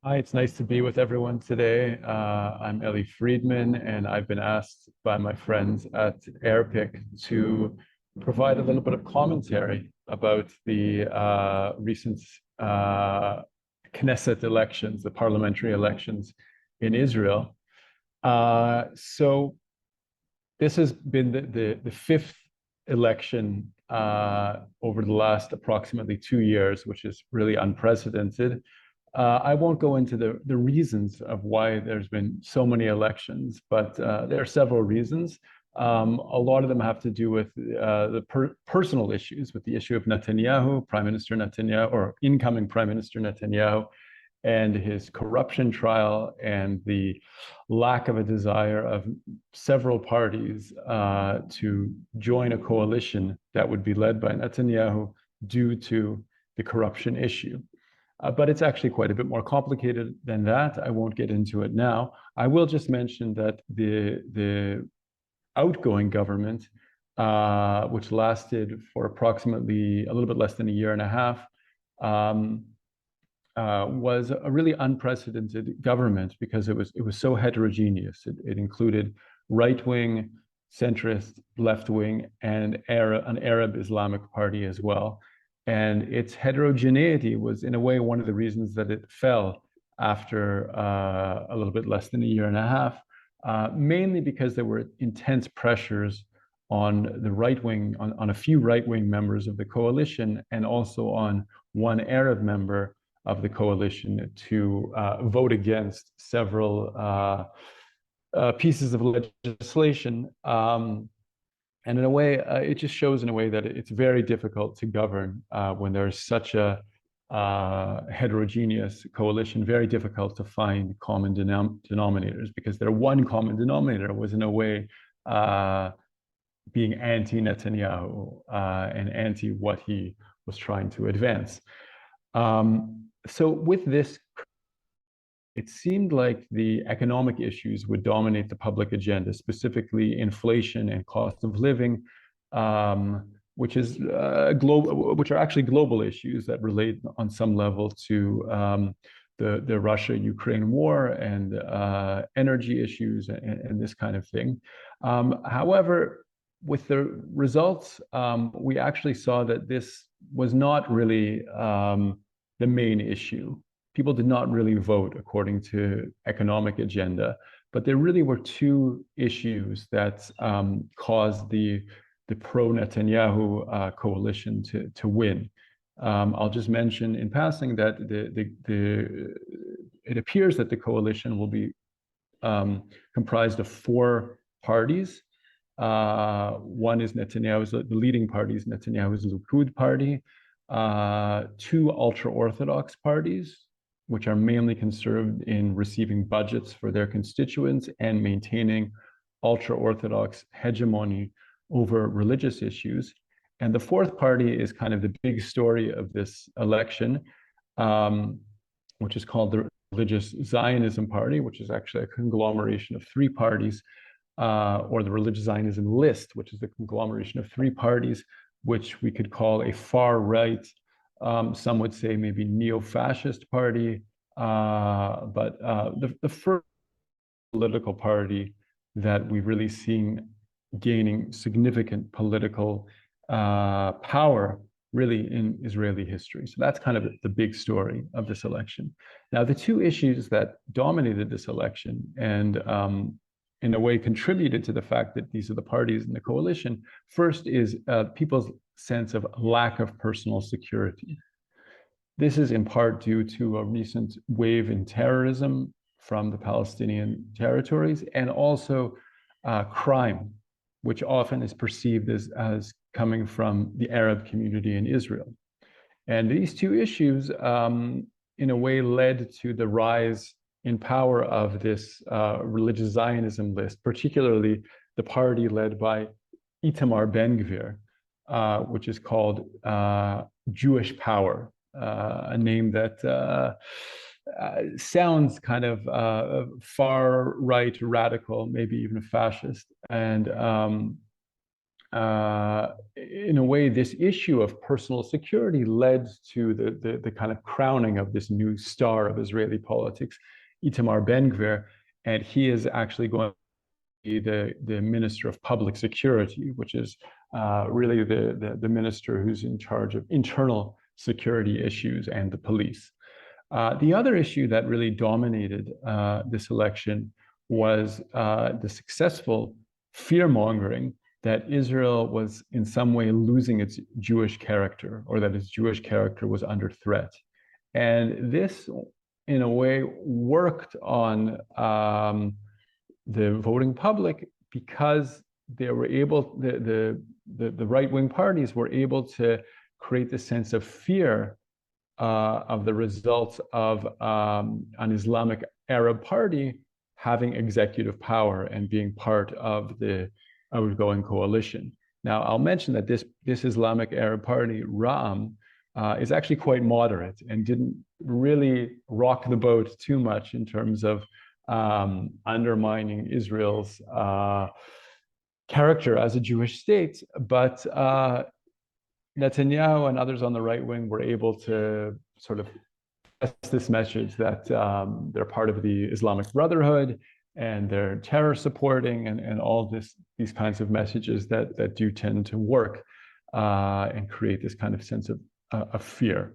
Hi, it's nice to be with everyone today. I'm Elie Friedman, and I've been asked by my friends at AirPic to provide a little bit of commentary about the recent Knesset elections, the parliamentary elections in Israel. So this has been the fifth election over the last approximately 2 years, which is really unprecedented. I won't go into the reasons of why there's been so many elections, but there are several reasons. A lot of them have to do with the personal issues, with the issue of Netanyahu, Prime Minister Netanyahu, or incoming Prime Minister Netanyahu, and his corruption trial, and the lack of a desire of several parties to join a coalition that would be led by Netanyahu due to the corruption issue. But it's actually quite a bit more complicated than that. I won't get into it now. I will just mention that the outgoing government, which lasted for approximately a little bit less than a year and a half, was a really unprecedented government because it was so heterogeneous. It included right-wing, centrist, left-wing, and an Arab Islamic party as well. And its heterogeneity was, in a way, one of the reasons that it fell after a little bit less than a year and a half, mainly because there were intense pressures on the right wing, on a few right-wing members of the coalition, and also on one Arab member of the coalition to vote against several pieces of legislation. And in a way, it just shows in a way that it's very difficult to govern when there's such a heterogeneous coalition, very difficult to find common denominators, because their one common denominator was, in a way, being anti-Netanyahu and anti what he was trying to advance. So with this, it seemed like the economic issues would dominate the public agenda, specifically inflation and cost of living, which are actually global issues that relate on some level to the Russia-Ukraine war and energy issues and this kind of thing. However, with the results, we actually saw that this was not really the main issue. People did not really vote according to economic agenda, but there really were two issues that caused the pro-Netanyahu coalition to win. I'll just mention in passing that it appears that the coalition will be comprised of four parties. One is Netanyahu's, the leading party is Netanyahu's Likud party, two ultra-Orthodox parties, which are mainly concerned in receiving budgets for their constituents and maintaining ultra-Orthodox hegemony over religious issues. And the fourth party is kind of the big story of this election, which is called the Religious Zionism Party, which is actually a conglomeration of three parties, or the Religious Zionism List, which is a conglomeration of three parties, which we could call a far-right, some would say maybe neo-fascist party, but the first political party that we've really seen gaining significant political power really in Israeli history. So that's kind of the big story of this election. Now, the two issues that dominated this election and in a way contributed to the fact that these are the parties in the coalition, first is people's sense of lack of personal security. This is in part due to a recent wave in terrorism from the Palestinian territories, and also crime, which often is perceived as coming from the Arab community in Israel. And these two issues, in a way, led to the rise in power of this religious Zionism list, particularly the party led by Itamar Ben-Gvir, which is called Jewish Power, a name that sounds kind of far right, radical, maybe even fascist. And in a way, this issue of personal security led to the kind of crowning of this new star of Israeli politics, Itamar Ben-Gvir, and he is actually going to be the Minister of Public Security, which is really the minister who's in charge of internal security issues and the police. The other issue that really dominated this election was the successful fear-mongering that Israel was in some way losing its Jewish character, or that its Jewish character was under threat. And this, in a way, worked on the voting public because they were able, the right-wing parties were able to create this sense of fear of the results of an Islamic Arab party having executive power and being part of the outgoing coalition. Now, I'll mention that this Islamic Arab party, Ra'am, is actually quite moderate and didn't really rock the boat too much in terms of undermining Israel's character as a Jewish state. But Netanyahu and others on the right wing were able to sort of press this message that they're part of the Islamic Brotherhood and they're terror supporting and all these kinds of messages that do tend to work and create this kind of sense of fear.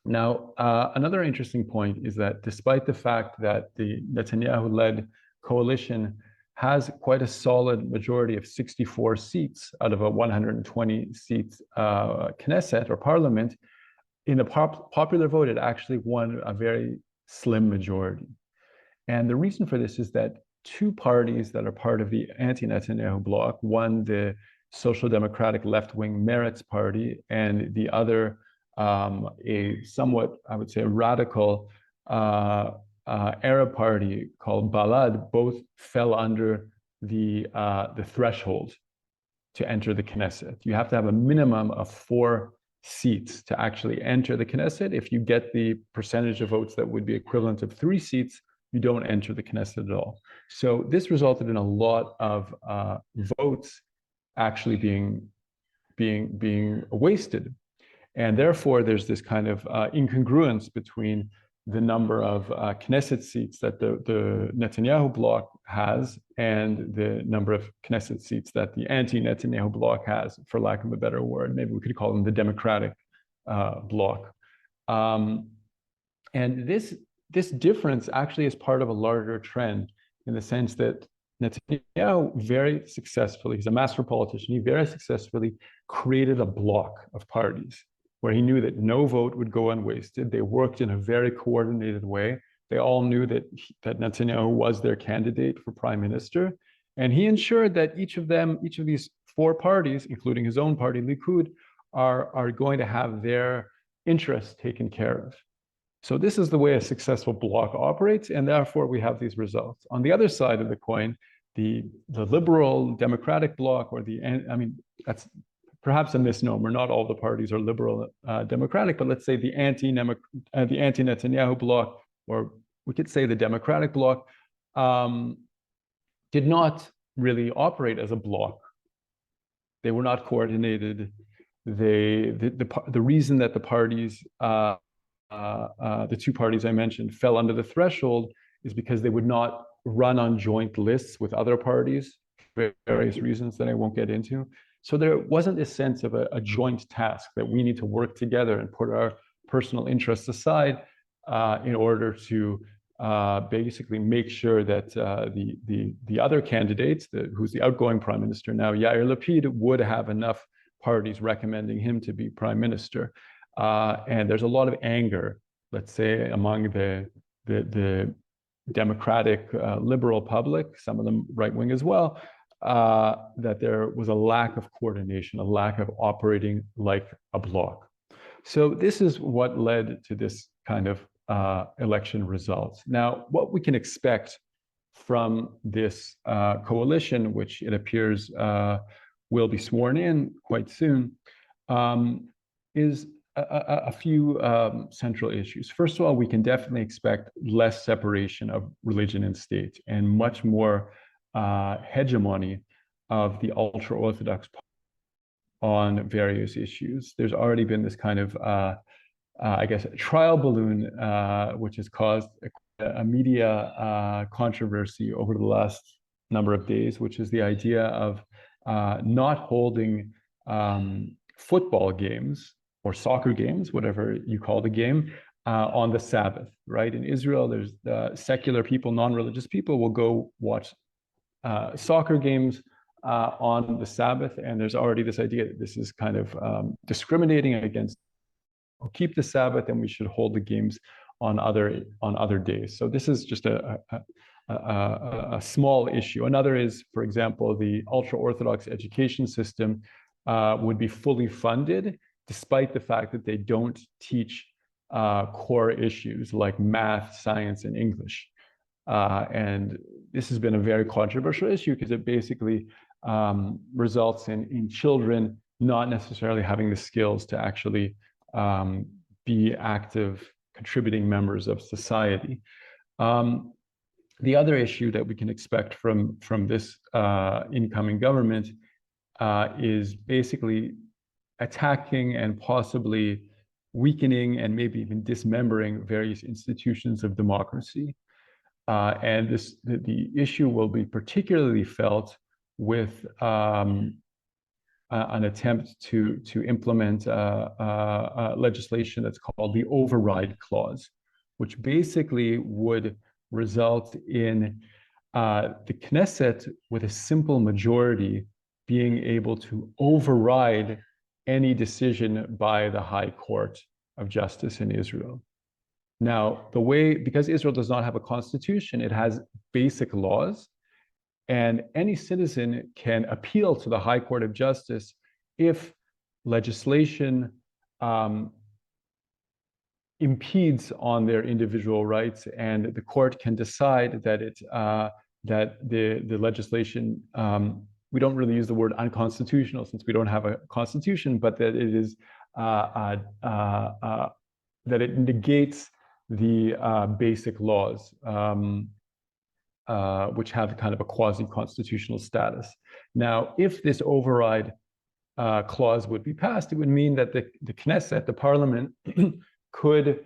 Now, another interesting point is that despite the fact that the Netanyahu-led coalition has quite a solid majority of 64 seats out of a 120 seat Knesset or parliament, in the popular vote, it actually won a very slim majority. And the reason for this is that two parties that are part of the anti-Netanyahu bloc, one, the Social Democratic left-wing Meretz party, and the other, a somewhat, I would say, radical Arab party called Balad, both fell under the threshold to enter the Knesset. You have to have a minimum of 4 seats to actually enter the Knesset. If you get the percentage of votes that would be equivalent of 3 seats, you don't enter the Knesset at all. So this resulted in a lot of votes actually being wasted. And therefore, there's this kind of incongruence between the number of Knesset seats that the Netanyahu bloc has and the number of Knesset seats that the anti-Netanyahu bloc has, for lack of a better word. Maybe we could call them the Democratic bloc. And this difference actually is part of a larger trend in the sense that Netanyahu very successfully, he's a master politician, he very successfully created a bloc of parties where he knew that no vote would go unwasted. They worked in a very coordinated way. They all knew that Netanyahu was their candidate for prime minister. And he ensured that each of these 4 parties, including his own party, Likud, are going to have their interests taken care of. So this is the way a successful bloc operates, and therefore we have these results. On the other side of the coin, the liberal democratic bloc, or that's perhaps a misnomer. Not all the parties are liberal democratic, but let's say the anti-Netanyahu bloc, or we could say the democratic bloc, did not really operate as a bloc. They were not coordinated. The reason that the parties, the 2 parties I mentioned, fell under the threshold is because they would not run on joint lists with other parties, for various reasons that I won't get into. So there wasn't this sense of a joint task that we need to work together and put our personal interests aside in order to basically make sure that the other candidates, who's the outgoing prime minister now, Yair Lapid, would have enough parties recommending him to be prime minister. And there's a lot of anger, let's say, among the democratic liberal public, some of them right-wing as well, that there was a lack of coordination, a lack of operating like a bloc. So this is what led to this kind of election results. Now, what we can expect from this coalition, which it appears will be sworn in quite soon, is a few central issues. First of all, we can definitely expect less separation of religion and state and much more hegemony of the ultra-Orthodox on various issues. There's already been this kind of, I guess, trial balloon, which has caused a media controversy over the last number of days, which is the idea of not holding football games or soccer games, whatever you call the game, on the Sabbath, right? In Israel, there's secular people, non-religious people will go watch soccer games on the Sabbath, and there's already this idea that this is kind of discriminating against keep the Sabbath, and we should hold the games on other days. So this is just a small issue. Another is, for example, the ultra-Orthodox education system would be fully funded, despite the fact that they don't teach core issues like math, science, and English. And this has been a very controversial issue because it basically results in children not necessarily having the skills to actually be active, contributing members of society. The other issue that we can expect from this incoming government is basically attacking and possibly weakening and maybe even dismembering various institutions of democracy. And the issue will be particularly felt with an attempt to implement legislation that's called the override clause, which basically would result in the Knesset with a simple majority being able to override any decision by the High Court of Justice in Israel. Now, because Israel does not have a constitution, it has basic laws, and any citizen can appeal to the High Court of Justice if legislation impedes on their individual rights, and the court can decide that the legislation, we don't really use the word unconstitutional since we don't have a constitution, but that it is that it negates the basic laws, which have kind of a quasi-constitutional status. Now, if this override clause would be passed, it would mean that the Knesset, the parliament, could,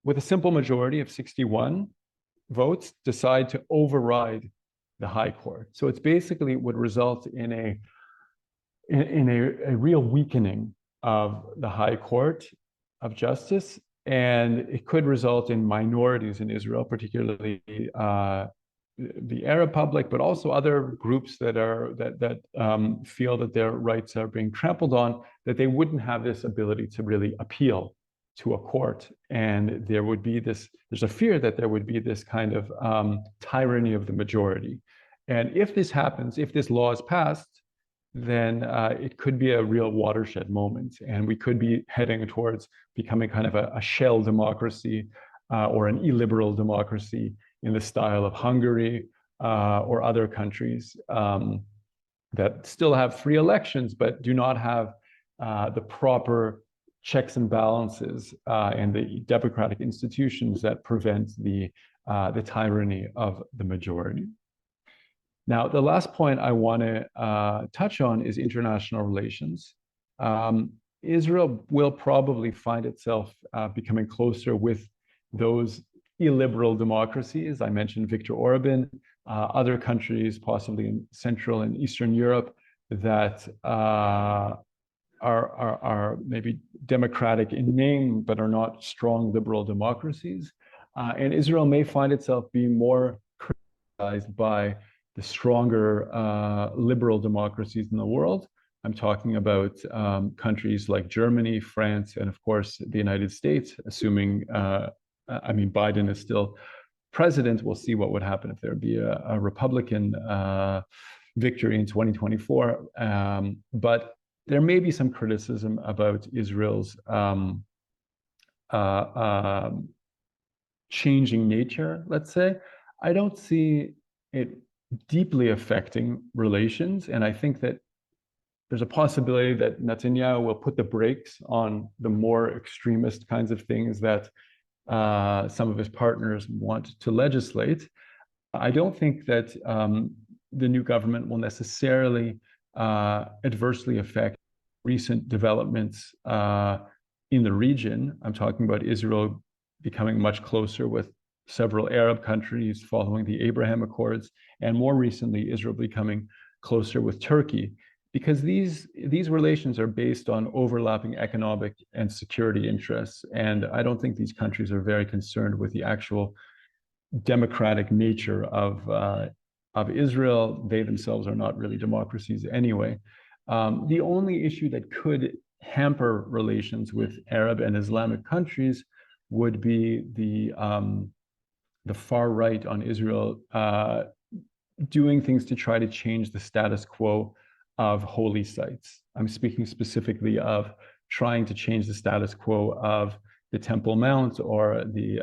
with a simple majority of 61 votes, decide to override the High Court. So it's basically would result in a real weakening of the High Court of Justice, and it could result in minorities in Israel, particularly the Arab public, but also other groups that feel that their rights are being trampled on, that they wouldn't have this ability to really appeal to a court. And there's a fear that there would be this kind of tyranny of the majority. And if this happens, if this law is passed, then it could be a real watershed moment. And we could be heading towards becoming kind of a shell democracy or an illiberal democracy in the style of Hungary or other countries that still have free elections, but do not have the proper checks and balances and the democratic institutions that prevent the tyranny of the majority. Now, the last point I want to touch on is international relations. Israel will probably find itself becoming closer with those illiberal democracies. I mentioned Viktor Orban, other countries, possibly in Central and Eastern Europe, that are maybe democratic in name, but are not strong liberal democracies. And Israel may find itself being more criticized by the stronger liberal democracies in the world. I'm talking about countries like Germany, France, and of course, the United States, assuming, Biden is still president. We'll see what would happen if there would be a Republican victory in 2024. But there may be some criticism about Israel's changing nature, let's say. I don't see it deeply affecting relations, and I think that there's a possibility that Netanyahu will put the brakes on the more extremist kinds of things that some of his partners want to legislate. I don't think that the new government will necessarily adversely affect recent developments in the region. I'm talking about Israel becoming much closer with several Arab countries following the Abraham Accords, and more recently, Israel becoming closer with Turkey, because these relations are based on overlapping economic and security interests. And I don't think these countries are very concerned with the actual democratic nature of Israel. They themselves are not really democracies anyway. The only issue that could hamper relations with Arab and Islamic countries would be the far right on Israel doing things to try to change the status quo of holy sites. I'm speaking specifically of trying to change the status quo of the Temple Mount or the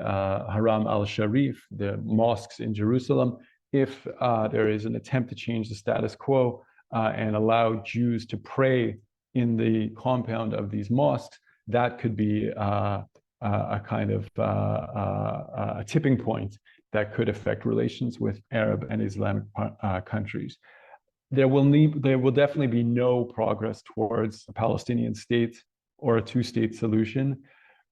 Haram al-Sharif, the mosques in Jerusalem. If there is an attempt to change the status quo and allow Jews to pray in the compound of these mosques, that could be a kind of a tipping point that could affect relations with Arab and Islamic countries. There will definitely be no progress towards a Palestinian state or a two-state solution.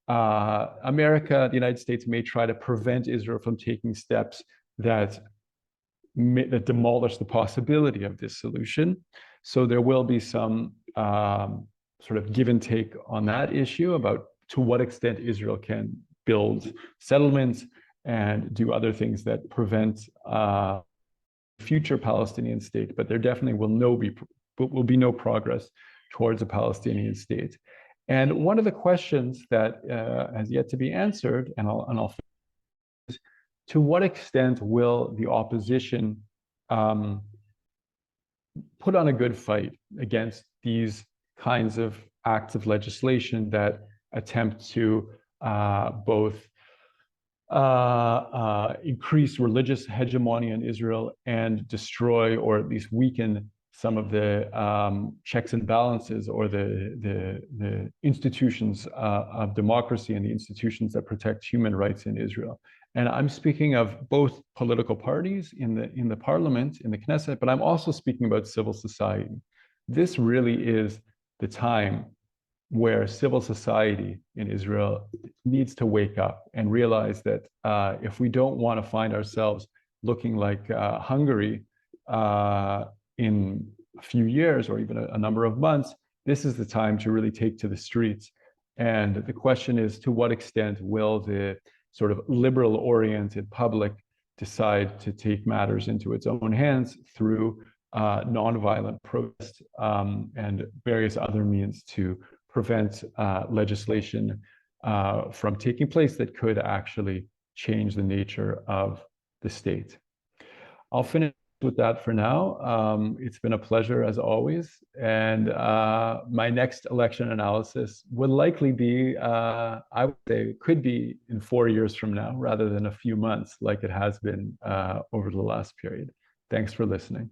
America, the United States, may try to prevent Israel from taking steps that demolish the possibility of this solution. So there will be some sort of give and take on that issue about to what extent Israel can build settlements and do other things that prevent future Palestinian state. But there definitely will be no progress towards a Palestinian state. And one of the questions that has yet to be answered, and I'll finish, to what extent will the opposition put on a good fight against these kinds of acts of legislation that attempt to both increase religious hegemony in Israel and destroy or at least weaken some of the checks and balances or the institutions of democracy and the institutions that protect human rights in Israel. And I'm speaking of both political parties in the parliament, in the Knesset, but I'm also speaking about civil society. This really is the time where civil society in Israel needs to wake up and realize that if we don't want to find ourselves looking like Hungary in a few years or even a number of months, this is the time to really take to the streets. And the question is, to what extent will the sort of liberal-oriented public decide to take matters into its own hands through nonviolent protest and various other means to prevent legislation from taking place that could actually change the nature of the state. I'll finish with that for now. It's been a pleasure as always. And my next election analysis would likely be, I would say, could be in 4 years from now rather than a few months like it has been over the last period. Thanks for listening.